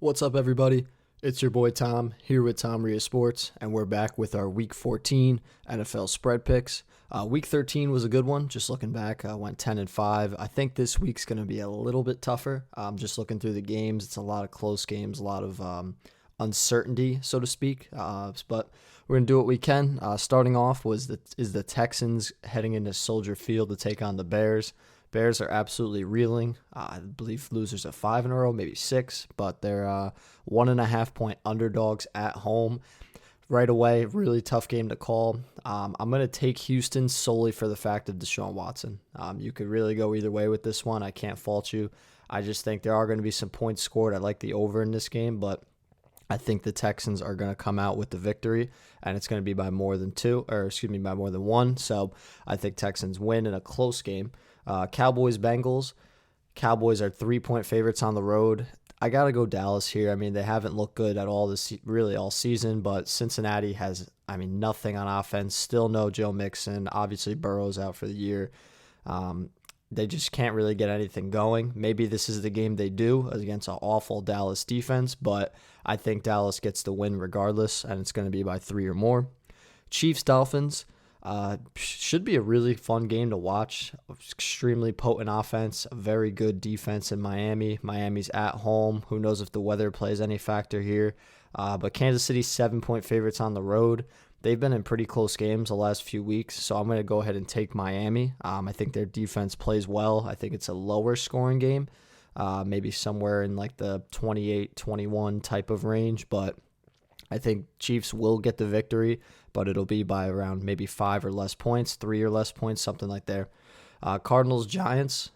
What's up, everybody? It's your boy Tom here with Tom Ria Sports, and we're back with our Week 14 NFL spread picks. Week 13 was a good one. Just looking back, I went 10-5. I think this week's going to be a little bit tougher. Just looking through the games, it's a lot of close games, a lot of uncertainty, so to speak. But we're going to do what we can. Starting off is the Texans heading into Soldier Field to take on the Bears. Bears are absolutely reeling. I believe losers of 5 in a row, maybe 6, but they're 1.5-point underdogs at home. Right away, really tough game to call. I'm going to take Houston solely for the fact of Deshaun Watson. You could really go either way with this one. I can't fault you. I just think there are going to be some points scored. I like the over in this game, but I think the Texans are going to come out with the victory, and it's going to be by more than by more than 1. So I think Texans win in a close game. Cowboys-Bengals. Cowboys are 3-point favorites on the road. I got to go Dallas here. I mean, they haven't looked good at all all season, but Cincinnati has, nothing on offense. Still no Joe Mixon. Obviously, Burrow's out for the year. They just can't really get anything going. Maybe this is the game they do against an awful Dallas defense, but I think Dallas gets the win regardless, and it's going to be by 3 or more. Chiefs-Dolphins. Should be a really fun game to watch. Extremely potent offense, a very good defense in Miami. Miami's at home. Who knows if the weather plays any factor here. But Kansas City's 7-point favorites on the road. They've been in pretty close games the last few weeks, so I'm going to go ahead and take Miami. I think their defense plays well. I think it's a lower scoring game, maybe somewhere in like the 28-21 type of range, but I think Chiefs will get the victory, but it'll be by around maybe 5 or less points, 3 or less points, something like there. Cardinals-Giants.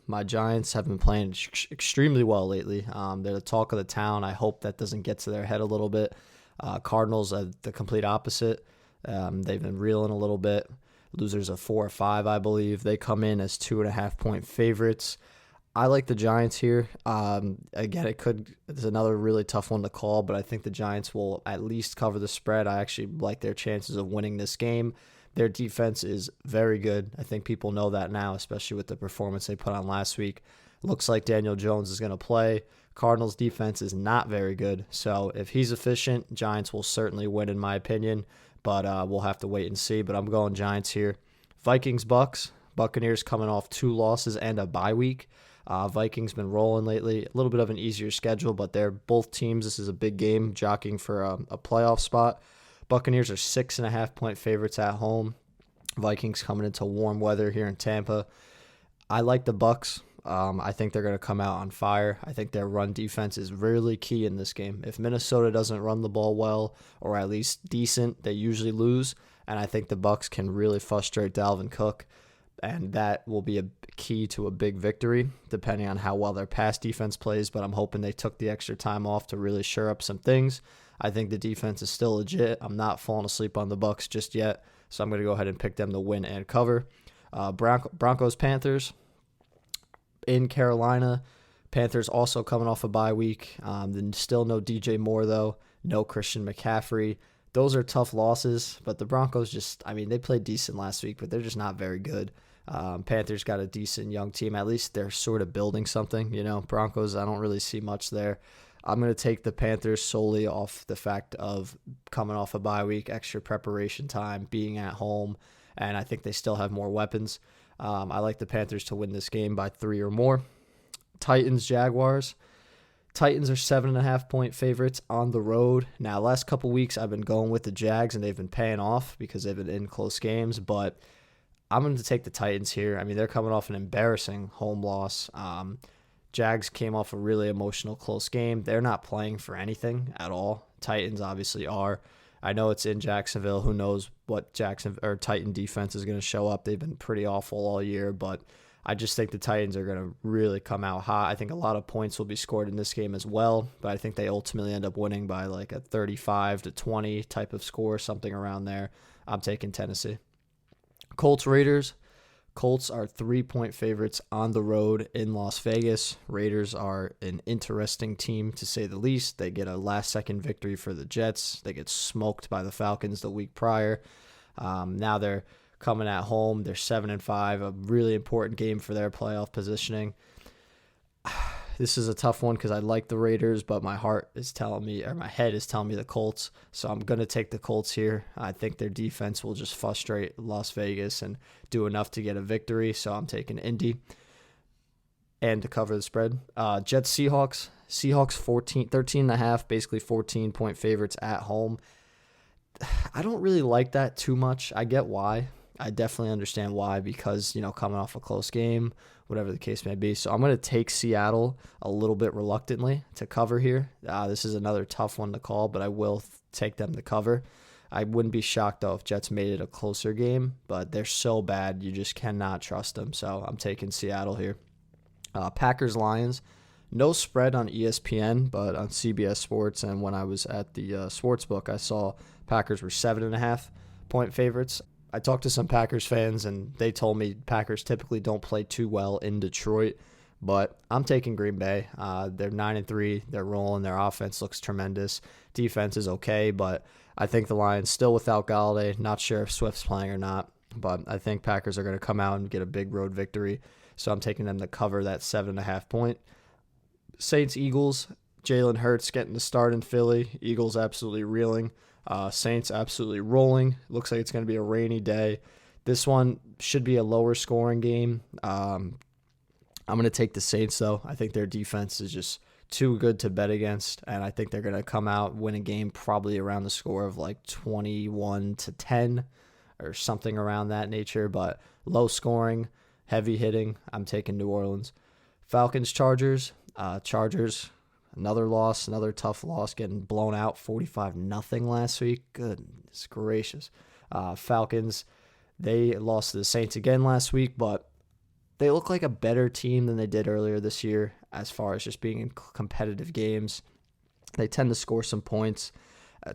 My Giants have been playing extremely well lately. They're the talk of the town. I hope that doesn't get to their head a little bit. Cardinals are the complete opposite. They've been reeling a little bit. Losers of 4 or 5, I believe. They come in as 2.5-point favorites. I like the Giants here. Again, it's another really tough one to call, but I think the Giants will at least cover the spread. I actually like their chances of winning this game. Their defense is very good. I think people know that now, especially with the performance they put on last week. Looks like Daniel Jones is going to play. Cardinals defense is not very good, so if he's efficient, Giants will certainly win in my opinion, but we'll have to wait and see. But I'm going Giants here. Vikings-Bucks. Buccaneers coming off 2 losses and a bye week. Vikings been rolling lately. A little bit of an easier schedule, but they're both teams. This is a big game, jockeying for a playoff spot. Buccaneers are 6.5-point favorites at home. Vikings coming into warm weather here in Tampa. I like the Bucks. I think they're going to come out on fire. I think their run defense is really key in this game. If Minnesota doesn't run the ball well, or at least decent, they usually lose. And I think the Bucks can really frustrate Dalvin Cook, and that will be a key to a big victory, depending on how well their pass defense plays. But I'm hoping they took the extra time off to really shore up some things. I think the defense is still legit. I'm not falling asleep on the Bucks just yet, so I'm going to go ahead and pick them to win and cover. Broncos-Panthers in Carolina. Panthers also coming off a bye week. Then still no DJ Moore, though. No Christian McCaffrey. Those are tough losses, but the Broncos they played decent last week, but they're just not very good. Panthers got a decent young team. At least they're sort of building something. Broncos, I don't really see much there. I'm going to take the Panthers solely off the fact of coming off a bye week, extra preparation time, being at home, and I think they still have more weapons. I like the Panthers to win this game by 3 or more. Titans-Jaguars. Titans are 7.5-point favorites on the road. Now, last couple weeks, I've been going with the Jags, and they've been paying off because they've been in close games, but I'm going to take the Titans here. They're coming off an embarrassing home loss. Jags came off a really emotional close game. They're not playing for anything at all. Titans obviously are. I know it's in Jacksonville. Who knows what Titan defense is going to show up. They've been pretty awful all year, but I just think the Titans are going to really come out hot. I think a lot of points will be scored in this game as well, but I think they ultimately end up winning by like a 35-20 type of score, something around there. I'm taking Tennessee. Colts-Raiders. Colts are 3-point favorites on the road in Las Vegas. Raiders are an interesting team, to say the least. They get a last-second victory for the Jets. They get smoked by the Falcons the week prior. Now they're coming at home. They're 7-5, a really important game for their playoff positioning. This is a tough one because I like the Raiders, but my heart is telling me, or my head is telling me the Colts. So I'm going to take the Colts here. I think their defense will just frustrate Las Vegas and do enough to get a victory. So I'm taking Indy and to cover the spread. Jets Seahawks. Seahawks 13.5, basically 14-point favorites at home. I don't really like that too much. I get why. I definitely understand why because, coming off a close game, whatever the case may be. So I'm going to take Seattle a little bit reluctantly to cover here. This is another tough one to call, but I will take them to cover. I wouldn't be shocked, though, if Jets made it a closer game, but they're so bad you just cannot trust them. So I'm taking Seattle here. Packers Lions. No spread on ESPN, but on CBS Sports, and when I was at the sports book, I saw Packers were 7.5-point favorites. I talked to some Packers fans, and they told me Packers typically don't play too well in Detroit, but I'm taking Green Bay. They're 9-3. They're rolling. Their offense looks tremendous. Defense is okay, but I think the Lions still without Galladay. Not sure if Swift's playing or not, but I think Packers are going to come out and get a big road victory, so I'm taking them to cover that 7.5-point. Saints Eagles. Jalen Hurts getting the start in Philly. Eagles absolutely reeling. Saints absolutely rolling. Looks like it's going to be a rainy day. This one should be a lower scoring game. I'm going to take the Saints, though. I think their defense is just too good to bet against, and I think they're going to come out, win a game probably around the score of like 21-10 or something around that nature, but low scoring, heavy hitting. I'm taking New Orleans. Falcons Chargers. Chargers, another loss, another tough loss, getting blown out 45-0 last week. Goodness gracious. Falcons, they lost to the Saints again last week, but they look like a better team than they did earlier this year as far as just being in competitive games. They tend to score some points.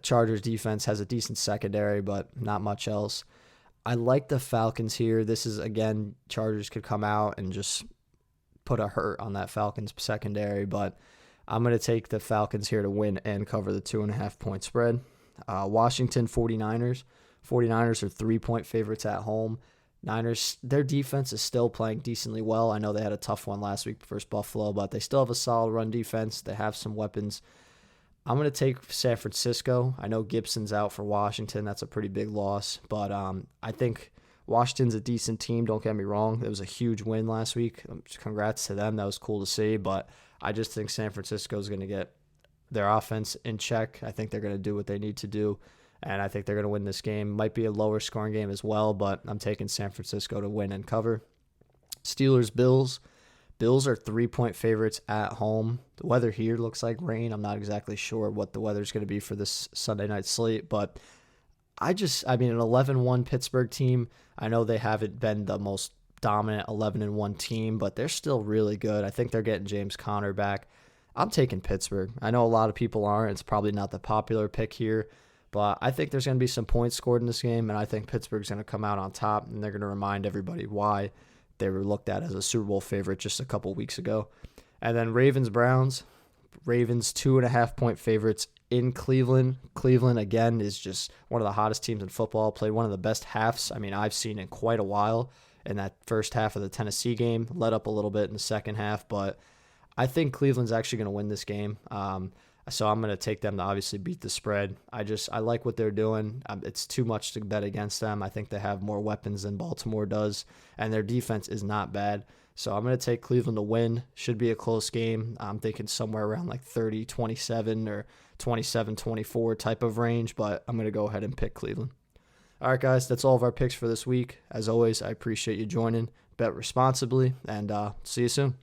Chargers defense has a decent secondary, but not much else. I like the Falcons here. This is, again, Chargers could come out and just put a hurt on that Falcons secondary, but I'm going to take the Falcons here to win and cover the 2.5-point spread. Washington 49ers. 49ers are 3-point favorites at home. Niners, their defense is still playing decently well. I know they had a tough one last week versus Buffalo, but they still have a solid run defense. They have some weapons. I'm going to take San Francisco. I know Gibson's out for Washington. That's a pretty big loss, but I think Washington's a decent team, don't get me wrong. It was a huge win last week. Congrats to them. That was cool to see, but I just think San Francisco is going to get their offense in check. I think they're going to do what they need to do, and I think they're going to win this game. Might be a lower scoring game as well, but I'm taking San Francisco to win and cover. Steelers, Bills. Bills are 3-point favorites at home. The weather here looks like rain. I'm not exactly sure what the weather's going to be for this Sunday night slate, but an 11-1 Pittsburgh team, I know they haven't been the most dominant 11-1 team, but they're still really good. I think they're getting James Conner back. I'm taking Pittsburgh. I know a lot of people aren't. It's probably not the popular pick here, but I think there's going to be some points scored in this game, and I think Pittsburgh's going to come out on top, and they're going to remind everybody why they were looked at as a Super Bowl favorite just a couple weeks ago. And then Ravens-Browns. Ravens 2.5-point favorites in Cleveland. Cleveland, again, is just one of the hottest teams in football. Played one of the best halves I've seen in quite a while in that first half of the Tennessee game. Let up a little bit in the second half, but I think Cleveland's actually going to win this game. So I'm going to take them to obviously beat the spread. I like what they're doing. It's too much to bet against them. I think they have more weapons than Baltimore does, and their defense is not bad. So I'm going to take Cleveland to win. Should be a close game. I'm thinking somewhere around like 30-27 or 27-24 type of range, but I'm going to go ahead and pick Cleveland. All right, guys, that's all of our picks for this week. As always, I appreciate you joining. Bet responsibly, and see you soon.